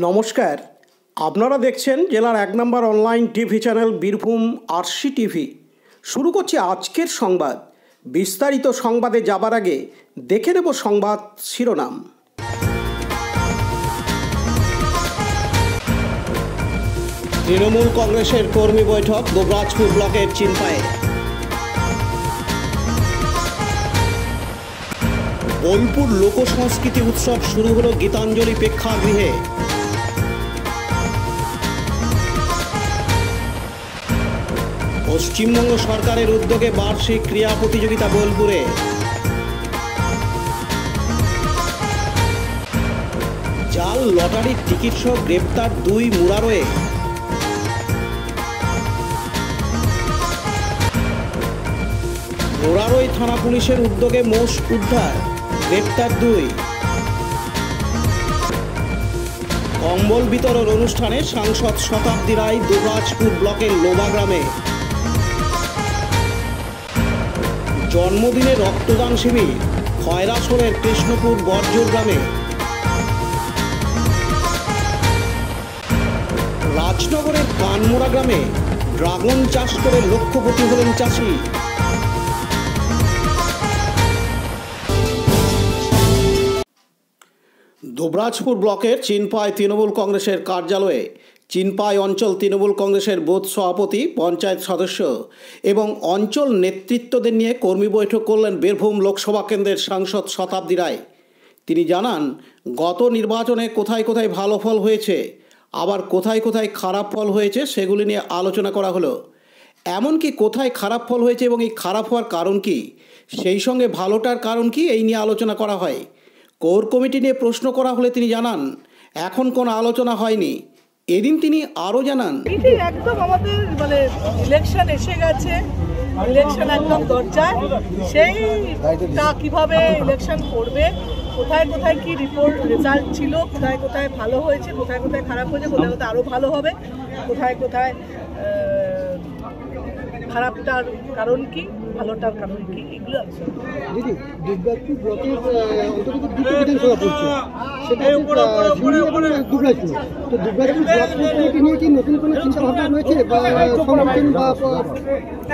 নমস্কার, আপনারা দেখছেন জেলার ১ নম্বর online TV channel Birbhum RC TV. শুরু করছি আজকের সংবাদ। বিস্তারিত সংবাদে যাবার আগে দেখে নেব সংবাদ শিরোনাম। তৃণমূল কংগ্রেসের কর্মী বৈঠক দুবরাজপুর ব্লকের চিনপায়ে। বোলপুর লোকসংস্কৃতি উৎসব শুরু হলো গীতাঞ্জলি প্রেক্ষাগৃহে। পশ্চিমবঙ্গ সরকারের উদ্যোগে বার্ষিক ক্রীড়া প্রতিযোগিতা বোলপুরে। জাল লটারির টিকিট সহ গ্রেপ্তার 2 মুরারোয়ে। মুরারোই থানা পুলিশের উদ্যোগে মোষ উদ্ধার, গ্রেপ্তার 2। কম্বল বিতরণ অনুষ্ঠানে সাংসদ শতাব্দী রায় দুবরাজপুর ব্লকের লোবা গ্রামে। জন্মদিনে রক্তদান শিবির খয়রাসোলের কৃষ্ণপুর বর্জর গ্রামে। রাজনগরের কানমোড়া গ্রামে ড্রাগন চাষ করে লক্ষপতি হলেন চাষি। দুবরাজপুর ব্লকের চিনপাই তৃণমূল কংগ্রেসের কার্যালয়ে চিনপাই অঞ্চল তৃণমূল কংগ্রেসের বুথ সভাপতি, পঞ্চায়েত সদস্য এবং অঞ্চল নেতৃত্বদের নিয়ে কর্মী বৈঠক করলেন বীরভূম লোকসভা কেন্দ্রের সাংসদ শতাব্দী রায়। তিনি জানান, গত নির্বাচনে কোথায় কোথায় ভালো ফল হয়েছে, আবার কোথায় কোথায় খারাপ ফল হয়েছে সেগুলি নিয়ে আলোচনা করা হলো। এমনকি কোথায় খারাপ ফল হয়েছে এবং এই খারাপ হওয়ার কারণ কি, সেই সঙ্গে ভালোটার কারণ কি, এই নিয়ে আলোচনা করা হয়। কোর কমিটি নিয়ে প্রশ্ন করা হলে তিনি জানান, এখন কোনো আলোচনা হয়নি। এদিন তিনি আরও জানান, একদম আমাদের ইলেকশন এসে গেছে, ইলেকশন একদম দরজায়, সেইটা কিভাবে ইলেকশন করবে, কোথায় কোথায় কি রেজাল্ট ছিল, কোথায় কোথায় ভালো হয়েছে, কোথায় কোথায় খারাপ হয়েছে, কোথায় কোথায় আরও ভালো হবে, কোথায় কোথায় খারাপটার কারণ কি, ভালোটার কারণ কি, এগুলো আছে। দিদি, দুবরাজপুর ব্লকের অন্তর্গত দুটো বিধানসভা পড়ছে, সেটা দুবরাজপুর। তো দুবরাজপুর ব্লক কমিটি নিয়ে কি নতুন কোনো চিন্তা ভাবনা রয়েছে বা সংগঠন বা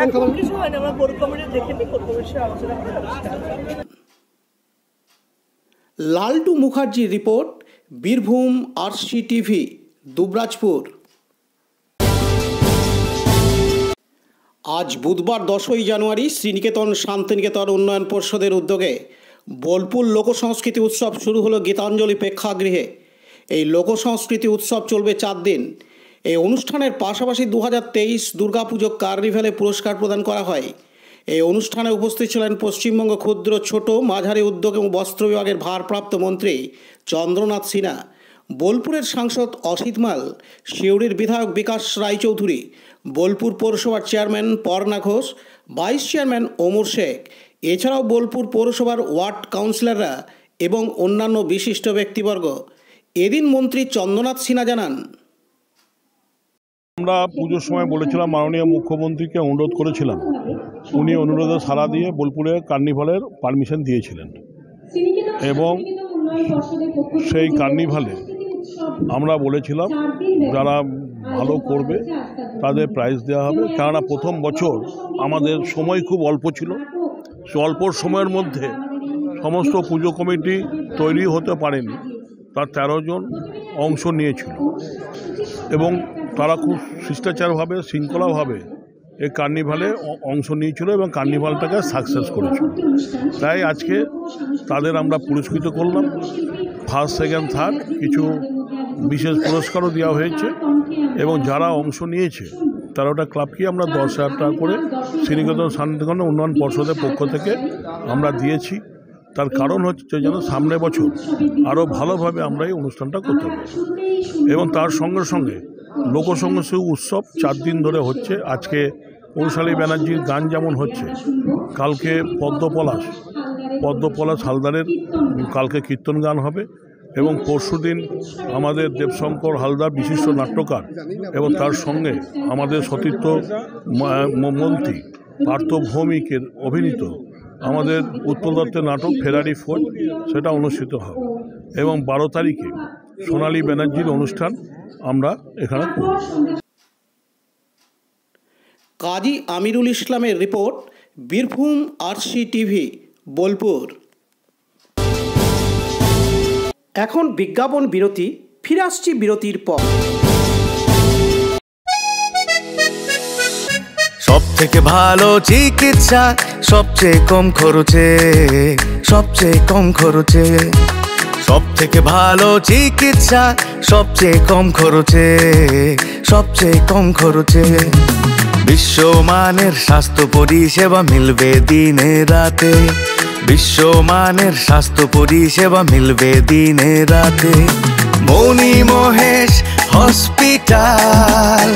এখন কিছু হয় না, আমরা কোর কমিটি দেখেনি, কোর কমিটির আলোচনা করে। লালটু মুখার্জির report, Birbhum RC TV, Dubrajpur. আজ বুধবার 10ই জানুয়ারি শ্রীনিকেতন শান্তিনিকেতন উন্নয়ন পর্ষদের উদ্যোগে বোলপুর লোকসংস্কৃতি উৎসব শুরু হলো গীতাঞ্জলি প্রেক্ষাগৃহে। এই লোকসংস্কৃতি উৎসব চলবে 4 দিন। এই অনুষ্ঠানের পাশাপাশি 2023 দুর্গাপুজো কার্নিভ্যালে পুরস্কার প্রদান করা হয়। এই অনুষ্ঠানে উপস্থিত ছিলেন পশ্চিমবঙ্গ ক্ষুদ্র, ছোট, মাঝারি উদ্যোগ এবং বস্ত্র বিভাগের ভারপ্রাপ্ত মন্ত্রী চন্দ্রনাথ সিনহা, বোলপুরের সাংসদ অসিত মাল, সিউড়ির বিধায়ক বিকাশ রায়চৌধুরী, বোলপুর পৌরসভার chairman Parna Ghosh, vice chairman Omar Sheikh, এছাড়াও বোলপুর পৌরসভার ওয়ার্ড কাউন্সিলররা এবং অন্যান্য বিশিষ্ট ব্যক্তিবর্গ। এদিন মন্ত্রী চন্দ্রনাথ সিনহা জানান, আমরা পুজোর সময় বলেছিলাম, মাননীয় মুখ্যমন্ত্রীকে অনুরোধ করেছিলাম, উনি অনুরোধে সাড়া দিয়ে বোলপুরে কার্নিভালের পারমিশন দিয়েছিলেন এবং সেই কার্নিভালে আমরা বলেছিলাম যারা ভালো করবে তাদের প্রাইজ দেওয়া হবে। কেননা প্রথম বছর আমাদের সময় খুব অল্প ছিল, অল্প সময়ের মধ্যে সমস্ত পুজো কমিটি তৈরি হতে পারেনি। তার 13 জন অংশ নিয়েছিল এবং তারা খুব শিষ্টাচারভাবে, শৃঙ্খলাভাবে এই কার্নিভালে অংশ নিয়েছিল এবং কার্নিভালটাকে সাকসেস করেছিল। তাই আজকে তাদের আমরা পুরস্কৃত করলাম। ফার্স্ট, সেকেন্ড, থার্ড কিছু বিশেষ পুরস্কারও দেওয়া হয়েছে এবং যারা অংশ নিয়েছে তারা ওটা ক্লাবকে আমরা 10,000 টাকা করে শ্রীনিকেতন শান্তিনিকেতন উন্নয়ন পর্ষদের পক্ষ থেকে আমরা দিয়েছি। তার কারণ হচ্ছে যেন সামনের বছর আরও ভালোভাবে আমরা এই অনুষ্ঠানটা করতে পারি। এবং তার সঙ্গে সঙ্গে লোকসংস্কৃতি উৎসব 4 দিন ধরে হচ্ছে। আজকে পৌশালী ব্যানার্জির গান যেমন হচ্ছে, কালকে পদ্মপলাশ হালদারের কালকে কীর্তন গান হবে এবং পরশুদিন আমাদের দেবশঙ্কর হালদার বিশিষ্ট নাট্যকার এবং তার সঙ্গে আমাদের সতীর্থ মন্ত্রী পার্থ ভৌমিকের অভিনীত আমাদের উৎপল দত্তের নাটক ফেরারি ফোর্ট সেটা অনুষ্ঠিত হবে এবং 12 তারিখে সোনালী ব্যানার্জির অনুষ্ঠান আমরা এখানে করব। কাজী আমিরুল ইসলামের report, Birbhum RC TV, Bolpur. এখন বিজ্ঞাপন বিরতি, ফিরে আসছি বিরতির পর। সব থেকে ভালো চিকিৎসা সবচেয়ে কম খরচে, সবচেয়ে কম খরচে। সব থেকে ভালো চিকিৎসা সবচেয়ে কম খরচে, সবচেয়ে কম খরচে। বিশ্বমানের স্বাস্থ্য পরিষেবা মিলবে দিনে রাতে, বিশ্বমানের স্বাস্থ্য পরিষেবা মিলবে দিনে রাতে। মণি মহেশ হসপিটাল,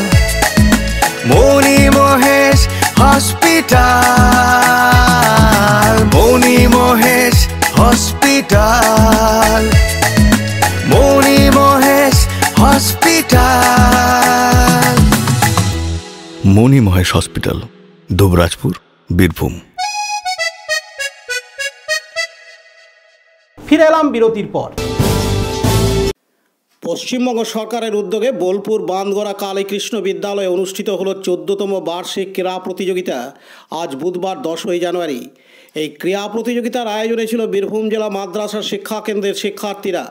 মণি মহেশ হসপিটাল, মণি মহেশ হসপিটাল, মণি মহেশ হসপিটাল। মণি মহেশ হসপিটাল, দুবরাজপুর, বীরভূম। ফিরে এলাম বিরতির পর। পশ্চিমবঙ্গ সরকারের উদ্যোগে বোলপুর বাঁধগড়া কালীকৃষ্ণ বিদ্যালয়ে অনুষ্ঠিত হলো 14তম বার্ষিক ক্রীড়া প্রতিযোগিতা। আজ বুধবার 10ই জানুয়ারি। এই ক্রীড়া প্রতিযোগিতার আয়োজনে ছিল বীরভূম জেলা মাদ্রাসা শিক্ষা কেন্দ্রের শিক্ষার্থীরা।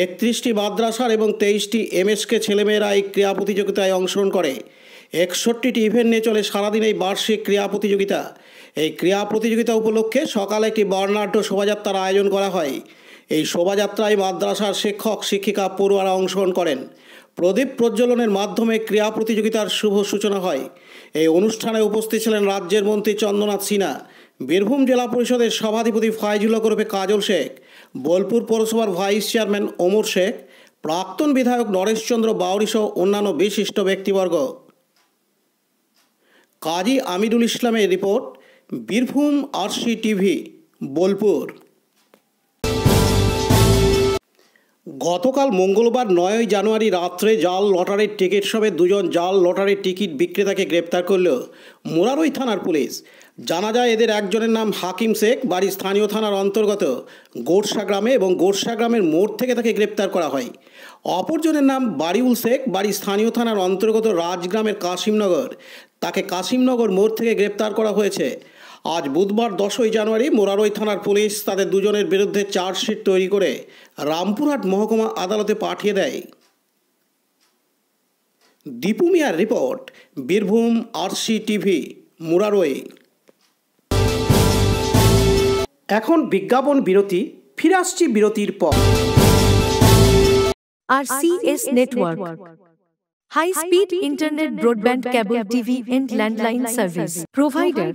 31টি মাদ্রাসার এবং 23টি এমএসকে ছেলেমেয়েরা এই ক্রীড়া প্রতিযোগিতায় অংশগ্রহণ করে। 61টি ইভেন্ট নিয়ে চলে সারাদিন এই বার্ষিক ক্রীড়া প্রতিযোগিতা। এই ক্রীড়া প্রতিযোগিতা উপলক্ষে সকালে একটি বর্ণাঢ্য শোভাযাত্রার আয়োজন করা হয়। এই শোভাযাত্রায় মাদ্রাসার শিক্ষক শিক্ষিকা পড়ুয়ারা অংশগ্রহণ করেন। প্রদীপ প্রজ্বলনের মাধ্যমে ক্রীড়া প্রতিযোগিতার শুভ সূচনা হয়। এই অনুষ্ঠানে উপস্থিত ছিলেন রাজ্যের মন্ত্রী চন্দ্রনাথ সিনহা, বীরভূম জেলা পরিষদের সভাধিপতি ফাইজুল হক ওরফে কাজল শেখ, বোলপুর পৌরসভার ভাইস চেয়ারম্যান ওমর শেখ, প্রাক্তন বিধায়ক নরেশচন্দ্র বাউরি সহ অন্যান্য বিশিষ্ট ব্যক্তিবর্গ। কাজী আমিরুল ইসলামের report, Birbhum RC TV, Bolpur. গতকাল মঙ্গলবার 9ই জানুয়ারি রাত্রে জাল লটারির টিকিট সমেত দুজন জাল লটারির টিকিট বিক্রেতাকে গ্রেপ্তার করল মুরারই থানার পুলিশ। জানা যায় এদের একজনের নাম হাকিম শেখ, বাড়ি স্থানীয় থানার অন্তর্গত গোরসা গ্রামে, এবং গোরসা গ্রামের মোড় থেকে তাকে গ্রেপ্তার করা হয়। অপরজনের নাম বারিউল শেখ, বাড়ি স্থানীয় থানার অন্তর্গত রাজগ্রামের কাশিমনগর, তাকে কাশিমনগর মোড় থেকে গ্রেপ্তার করা হয়েছে। আজ বুধবার 10ই জানুয়ারি মুরারই থানার পুলিশ তাদের দুজনের বিরুদ্ধে চার্জশিট তৈরি করে রামপুরহাট মহকুমা আদালতে পাঠিয়ে দেয়। দীপু মিয়ার report, Birbhum RC TV, Murarai. এখন বিজ্ঞাপন বিরতি, ফিরে আসছি বিরতির পর। RCS Network, high speed internet, broadband, cable TV and landline service provider,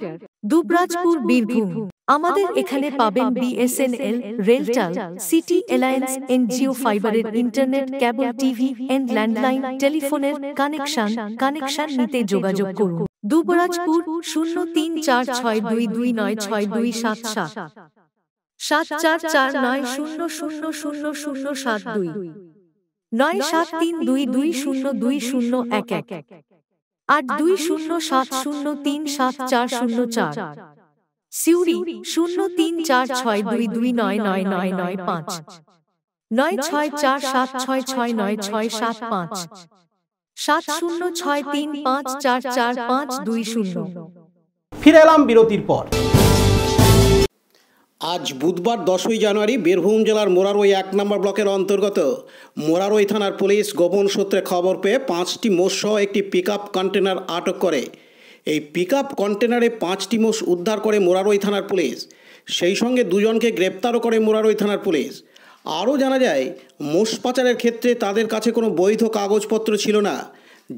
Dubrajpur, Birbhum. আমাদের এখানে পাবেন BSNL, RailTel, City Alliance, NGO ফাইবারের internet, cable TV and landline টেলিফোনের কানেকশন নিতে যোগাযোগ করুন। দুবরাজপুর 0346229627 7449000072 9732202011 8207037404। সিউড়ি 034622999995 9647669675 7063544520। ফিরে এলাম বিরতির পর। আজ বুধবার 10ই জানুয়ারি বীরভূম জেলার মুরারই 1 নম্বর ব্লকের অন্তর্গত মুরারই থানার পুলিশ গোপন সূত্রে খবর পেয়ে 5টি মোষ সহ একটি পিকআপ কন্টেনার আটক করে। এই পিকআপ কন্টেনারে 5টি মোষ উদ্ধার করে মুরারই থানার পুলিশ। সেই সঙ্গে দুজনকে গ্রেপ্তারও করে মুরারই থানার পুলিশ। আরও জানা যায়, মোষ পাচারের ক্ষেত্রে তাদের কাছে কোনো বৈধ কাগজপত্র ছিল না।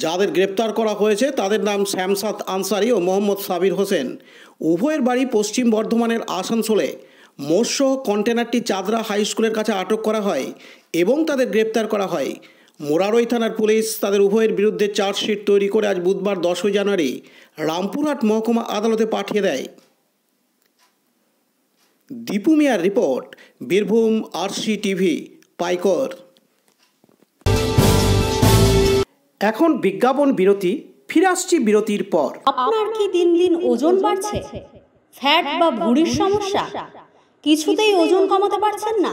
যাদের গ্রেপ্তার করা হয়েছে তাদের নাম শ্যামসাদ আনসারি ও মোহাম্মদ সাবির হোসেন। উভয়ের বাড়ি পশ্চিম বর্ধমানের আসানসোলে। মোষসহ কন্টেনারটি চাদরা হাই স্কুলের কাছে আটক করা হয় এবং তাদের গ্রেপ্তার করা হয়। মুরারই থানার পুলিশ তাদের উভয়ের বিরুদ্ধে চার্জশিট তৈরি করে আজ বুধবার 10ই জানুয়ারি রামপুরহাট মহকুমা আদালতে পাঠিয়ে দেয়। দীপু মিয়ার report, Birbhum RC TV, Paikor. এখন বিজ্ঞাপন বিরতি, ফিরে আসছি বিরতির পর। আপনার কি দিন দিন ওজন বাড়ছে? ফ্যাট বা ভুঁড়ির সমস্যা? কিছুতেই ওজন কমাতে পারছেন না?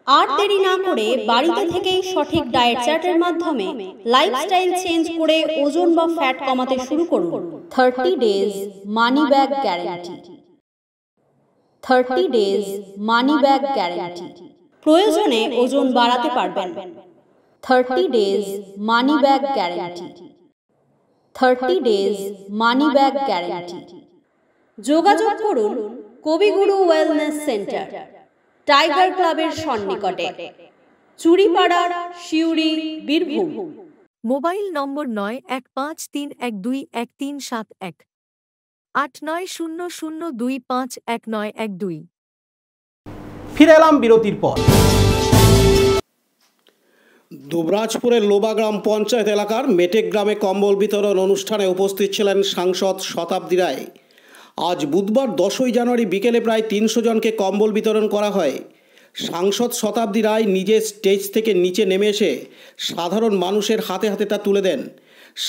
আর দেরি না করে বাড়িতে থেকেই সঠিক ডায়েট চার্টের মাধ্যমে লাইফস্টাইল চেঞ্জ করে ওজন বা ফ্যাট কমাতে শুরু করুন। 30 days money back guarantee. 30 days money back guarantee. প্রয়োজনে ওজন বাড়াতে পারবেন। 30 days money back guarantee. 30 days money back guarantee. যোগাযোগ করুন কবিগুরু ওয়েলনেস সেন্টার, টাইগার ক্লাবের সন্নিকটে, চুরিপাড়া, সিউড়ি, বীরভূম। Mobile number 9153121371, 8900251912। ফিরে এলাম বিরতির পর। দুবরাজপুরের লোবা গ্রাম পঞ্চায়েত এলাকার মেটেক গ্রামে কম্বল বিতরণ অনুষ্ঠানে উপস্থিত ছিলেন সাংসদ শতাব্দী রায়। আজ বুধবার 10ই জানুয়ারি বিকেলে প্রায় 300 জনকে কম্বল বিতরণ করা হয়। সাংসদ শতাব্দী রায় নিজে স্টেজ থেকে নিচে নেমে এসে সাধারণ মানুষের হাতে হাতে তা তুলে দেন।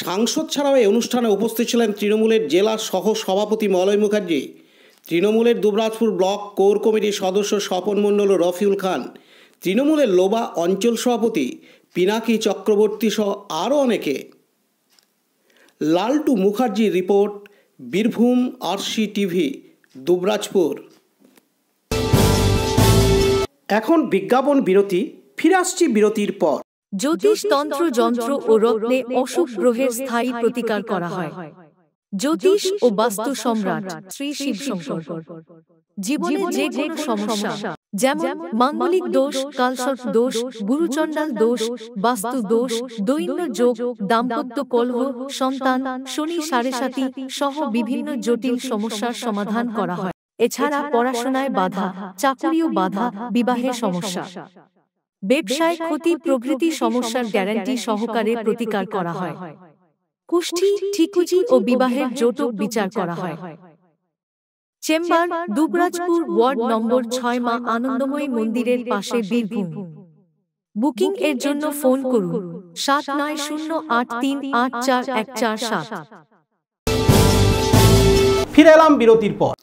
সাংসদ ছাড়াও এই অনুষ্ঠানে উপস্থিত ছিলেন তৃণমূলের জেলা সহ সভাপতি মলয় মুখার্জি, তৃণমূলের দুবরাজপুর ব্লক কোর কমিটির সদস্য স্বপন মণ্ডল ও রফিউল খান, তৃণমূলের লোবা অঞ্চল সভাপতি পিনাকি চক্রবর্তী সহ আরও অনেকে। লালটু মুখার্জির report, Birbhum RC TV, Dubrajpur. এখন বিজ্ঞাপন বিরতি, ফিরে আসছি বিরতির পর। জ্যোতিষ তন্ত্র যন্ত্র ও রত্নে অশুভ গ্রহের স্থায়ী প্রতিকার করা হয়। জ্যোতিষ ও বাস্তু সম্রাট শ্রী শিবশঙ্কর। জীবনে যে কোনো সমস্যা যেমন মাঙ্গলিক দোষ, কালসর্প দোষ, গুরুচণ্ডাল দোষ, বাস্তু দোষ, দৈন্য যোগ, দাম্পত্য কলহ, সন্তান, শনি সাড়েসাতি সহ বিভিন্ন জটিল সমস্যার সমাধান করা হয়। এছাড়া পড়াশোনায় বাধা, চাকুরিও বাধা, বিবাহে সমস্যা, ব্যবসায় ক্ষতি প্রভৃতি সমস্যার গ্যারান্টি সহকারে প্রতিকার করা হয়। কুষ্ঠি, ঠিকুজি ও বিবাহের জটক বিচার করা হয়। চেম্বার দুবরাজপুর, ওয়ার্ড নম্বর 6, মা আনন্দময়ী মন্দিরের পাশে, বীরভূম। বুকিং এর জন্য ফোন করুন 7908384147। ফিরে এলাম বিরতির পর।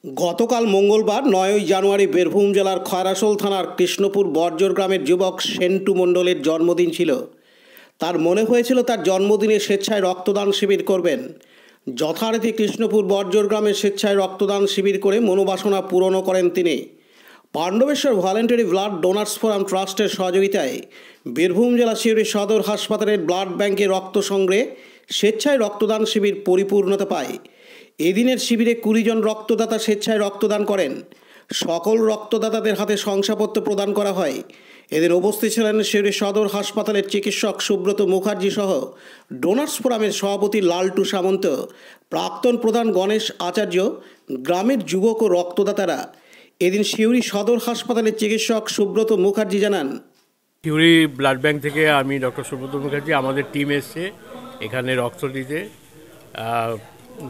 গতকাল মঙ্গলবার 9ই জানুয়ারি বীরভূম জেলার খয়রাসোল থানার কৃষ্ণপুর বর্জর গ্রামের যুবক সেন্টু মণ্ডলের জন্মদিন ছিল। তার মনে হয়েছিল তার জন্মদিনে স্বেচ্ছায় রক্তদান শিবির করবেন। যথারীতি কৃষ্ণপুর বর্জর গ্রামে স্বেচ্ছায় রক্তদান শিবির করে মনোবাসনা পূরণও করেন তিনি। Pandabeswar voluntary blood donors forum ট্রাস্টের সহযোগিতায় বীরভূম জেলা সিউড়ি সদর হাসপাতালের ব্লাড ব্যাংকে রক্ত সংগ্রহে স্বেচ্ছায় রক্তদান শিবির পরিপূর্ণতা পায়। এদিনের শিবিরে 20 জন রক্তদাতা স্বেচ্ছায় রক্তদান করেন। সকল রক্তদাতাদের হাতে শংসাপত্র প্রদান করা হয়। এদিন উপস্থিত ছিলেন সিউড়ি সদর হাসপাতালের চিকিৎসক সুব্রত মুখার্জি সহ ডোনার্স ফোরামের সভাপতি লালটু সামন্ত, প্রাক্তন প্রধান গণেশ আচার্য, গ্রামের যুবক ও রক্তদাতারা। এদিন সিউড়ি সদর হাসপাতালের চিকিৎসক সুব্রত মুখার্জি জানান, সিউড়ি ব্লাড ব্যাংক থেকে আমি ডক্টর সুব্রত মুখার্জি, আমাদের টিম এসছে এখানে রক্ত দিতে।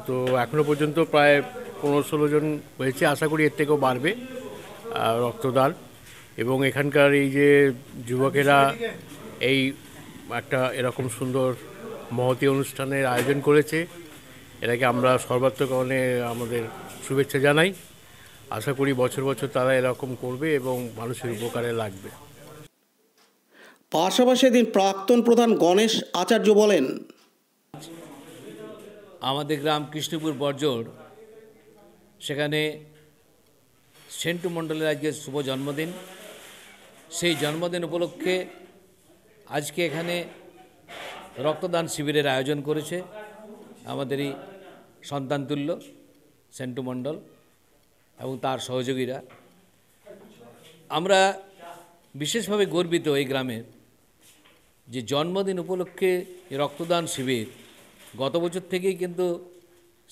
তো এখনও পর্যন্ত প্রায় 15-16 জন হয়েছে, আশা করি এর থেকেও বাড়বে রক্তদান। এবং এখানকার এই যে যুবকেরা এই একটা এরকম সুন্দর মহতী অনুষ্ঠানের আয়োজন করেছে, এটাকে আমরা সর্বাত্মকভাবে আমাদের শুভেচ্ছা জানাই। আশা করি বছর বছর তারা এরকম করবে এবং মানুষের উপকারে লাগবে। পাশাপাশি এদিন প্রাক্তন প্রধান গণেশ আচার্য বলেন, আমাদের গ্রাম কৃষ্ণপুর বর্জর, সেখানে সেন্টু মণ্ডলের আজকে শুভ জন্মদিন। সেই জন্মদিন উপলক্ষে আজকে এখানে রক্তদান শিবিরের আয়োজন করেছে আমাদেরই সন্তানতুল্য সেন্টু মণ্ডল এবং তার সহযোগীরা। আমরা বিশেষভাবে গর্বিত এই গ্রামের যে জন্মদিন উপলক্ষে রক্তদান শিবির গত বছর থেকেই কিন্তু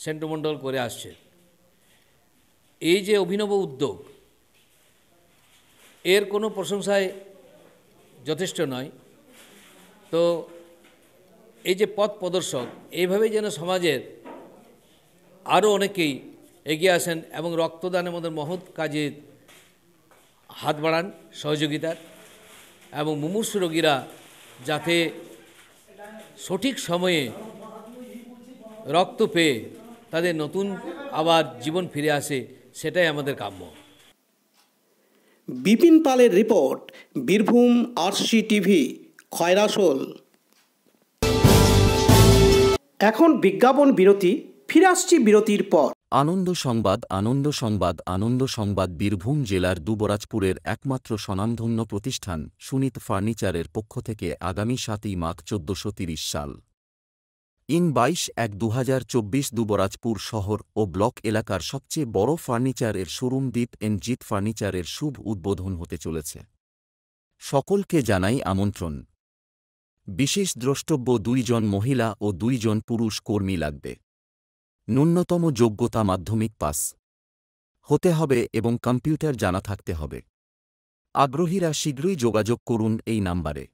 সেন্টু মণ্ডল করে আসছে। এই যে অভিনব উদ্যোগ, এর কোনো প্রশংসায় যথেষ্ট নয়। তো এই যে পথ প্রদর্শক, এইভাবেই যেন সমাজের আরও অনেকেই এগিয়ে আসেন এবং রক্তদানের মধ্যে মহৎ কাজে হাত বাড়ান সহযোগিতার, এবং মুমূর্ষু রোগীরা যাতে সঠিক সময়ে রক্ত পেয়ে তাদের নতুন আবার জীবন ফিরে আসে, সেটাই আমাদের কাম্য। বিপিন পালের report, Birbhum RC TV, Khoyrasol. এখন বিজ্ঞাপন বিরতি, ফিরে আসছি বিরতির পর। আনন্দ সংবাদ, আনন্দ সংবাদ, আনন্দ সংবাদ। বীরভূম জেলার দুবরাজপুরের একমাত্র স্বনামধন্য প্রতিষ্ঠান সুনীত ফার্নিচারের পক্ষ থেকে আগামী 7ই মাঘ 1430 সাল 22/1/2024 দুবরাজপুর শহর ও ব্লক এলাকার সবচেয়ে বড় ফার্নিচারের শোরুম দীপ এন্ড জিৎ ফার্নিচারের শুভ উদ্বোধন হতে চলেছে। সকলকে জানাই আমন্ত্রণ। বিশেষ দ্রষ্টব্য 2 জন মহিলা ও 2 জন পুরুষ কর্মী লাগবে। ন্যূনতম যোগ্যতা মাধ্যমিক পাস হতে হবে এবং কম্পিউটার জানা থাকতে হবে। আগ্রহীরা শীঘ্রই যোগাযোগ করুন এই নাম্বারে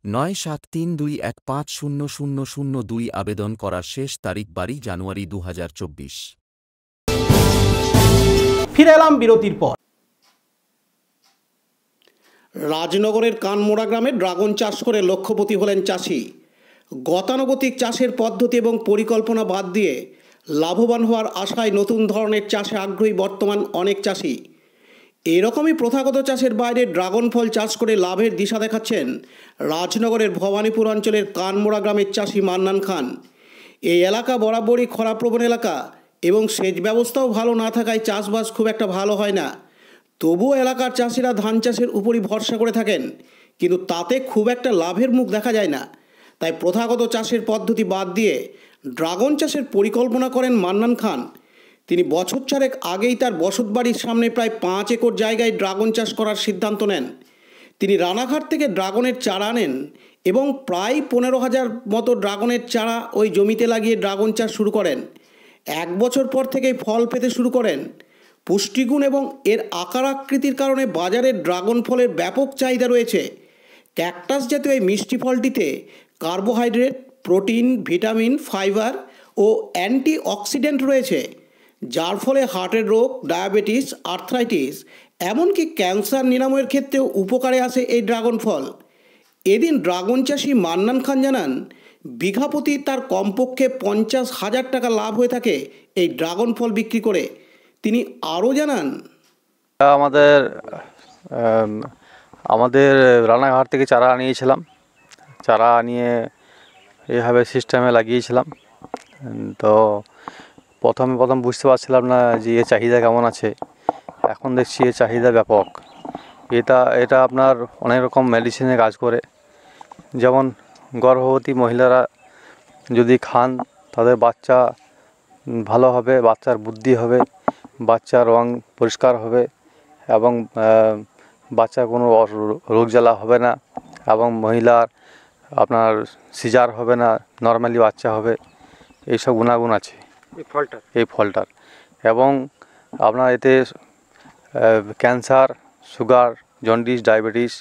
9732150002। আবেদন করার শেষ তারিখ 12 জানুয়ারি 2024। ফিরে এলাম বিরতির পর। রাজনগরের কানমোড়া গ্রামে ড্রাগন চাষ করে লক্ষপতি হলেন চাষি। গতানুগতিক চাষের পদ্ধতি এবং পরিকল্পনা বাদ দিয়ে লাভবান হওয়ার আশায় নতুন ধরনের চাষে আগ্রহী বর্তমান অনেক চাষি। এরকমই প্রথাগত চাষের বাইরে ড্রাগন ফল চাষ করে লাভের দিশা দেখাচ্ছেন রাজনগরের ভবানীপুর অঞ্চলের কানমোড়া গ্রামের চাষি মান্নান খান। এই এলাকা বরাবরই খরাপ্রবণ এলাকা এবং সেচ ব্যবস্থাও ভালো না থাকায় চাষবাস খুব একটা ভালো হয় না। তবুও এলাকার চাষিরা ধান চাষের উপরই ভরসা করে থাকেন, কিন্তু তাতে খুব একটা লাভের মুখ দেখা যায় না। তাই প্রথাগত চাষের পদ্ধতি বাদ দিয়ে ড্রাগন চাষের পরিকল্পনা করেন মান্নান খান। তিনি বছর 4 আগেই তার বসতবাড়ির সামনে প্রায় 5 একর জায়গায় ড্রাগন চাষ করার সিদ্ধান্ত নেন। তিনি রানাঘাট থেকে ড্রাগনের চারা আনেন এবং প্রায় 15,000 মতো ড্রাগনের চারা ওই জমিতে লাগিয়ে ড্রাগন চাষ শুরু করেন। 1 বছর পর থেকেই ফল পেতে শুরু করেন। পুষ্টিগুণ এবং এর আকার আকৃতির কারণে বাজারে ড্রাগন ফলের ব্যাপক চাহিদা রয়েছে। ক্যাকটাস জাতীয় এই মিষ্টি ফলটিতে কার্বোহাইড্রেট, প্রোটিন, ভিটামিন, ফাইবার ও অ্যান্টিঅক্সিডেন্ট রয়েছে, যার ফলে হার্টের রোগ, ডায়াবেটিস, আর্থ্রাইটিস এমনকি ক্যান্সার নিরাময়ের ক্ষেত্রেও উপকারে আসে এই ড্রাগন ফল। এদিন ড্রাগন চাষি মান্নান খান জানান, বিঘা প্রতি তার কমপক্ষে 50,000 টাকা লাভ হয়ে থাকে এই ড্রাগন ফল বিক্রি করে। তিনি আরও জানান, আমাদের রানাঘাট থেকে চারা আনিয়েছিলাম। চারা নিয়ে এইভাবে সিস্টেমে লাগিয়েছিলাম। তো প্রথম বুঝতে পারছিলাম না যে এর চাহিদা কেমন আছে। এখন দেখছি এর চাহিদা ব্যাপক। এটা আপনার অনেক রকম মেডিসিনে কাজ করে। যেমন গর্ভবতী মহিলারা যদি খান তাদের বাচ্চা ভালো হবে, বাচ্চার বুদ্ধি হবে, বাচ্চার রং পরিষ্কার হবে এবং বাচ্চার কোনো রোগ জ্বালা হবে না এবং মহিলার আপনার সিজার হবে না, নর্মালি বাচ্চা হবে। এইসব গুণাগুণ আছে এই ফলটার। এবং আপনার এতে ক্যান্সার, সুগার, জন্ডিস, ডায়াবেটিস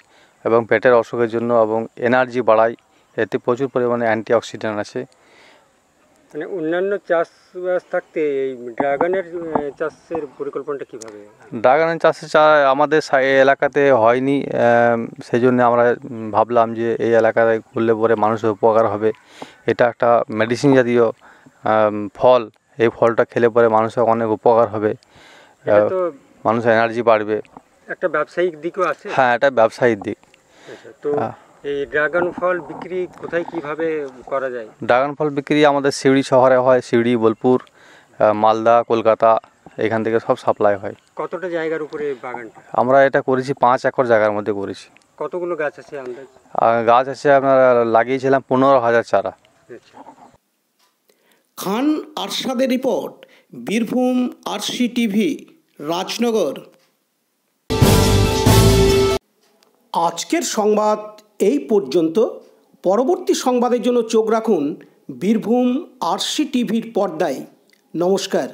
এবং পেটের অসুখের জন্য এবং এনার্জি বাড়ায়। এতে প্রচুর পরিমাণে অ্যান্টিঅক্সিডেন্ট আছে। মানে অন্যান্য চাষবাস থাকতে এই ড্রাগনের চাষের পরিকল্পনাটা কীভাবে? ড্রাগনের চাষের আমাদের এলাকাতে হয়নি, সেই জন্য আমরা ভাবলাম যে এই এলাকায় করলে পরে মানুষের উপকার হবে। এটা একটা মেডিসিন জাতীয় ফল। এই ফলটা খেলে পরে মানুষের অনেক উপকার হবে, মানুষের এনার্জি বাড়বে। একটা ব্যবসায়িক দিকও আছে। হ্যাঁ, এটা ব্যবসায়িক দিক। তো এই ড্রাগন ফল বিক্রি কোথায় কিভাবে করা যায়? ড্রাগন ফল বিক্রি আমাদের সিউড়ি শহরে হয়। সিউড়ি, বোলপুর, মালদা, কলকাতা এখান থেকে সব সাপ্লাই হয়। কতটা জায়গার উপরে বাগানটা? আমরা এটা করেছি 5 একর জায়গার মধ্যে করেছি। কতগুলো গাছ আছে আন্দাজ? গাছ আছে আপনার লাগিয়েছিলাম 15,000 চারা। খান আরশাদের report, Birbhum RC TV, Rajnagar. আজকের সংবাদ এই পর্যন্ত। পরবর্তী সংবাদের জন্য চোখ রাখুন বীরভূম আরসি টিভির পর্দায়। নমস্কার।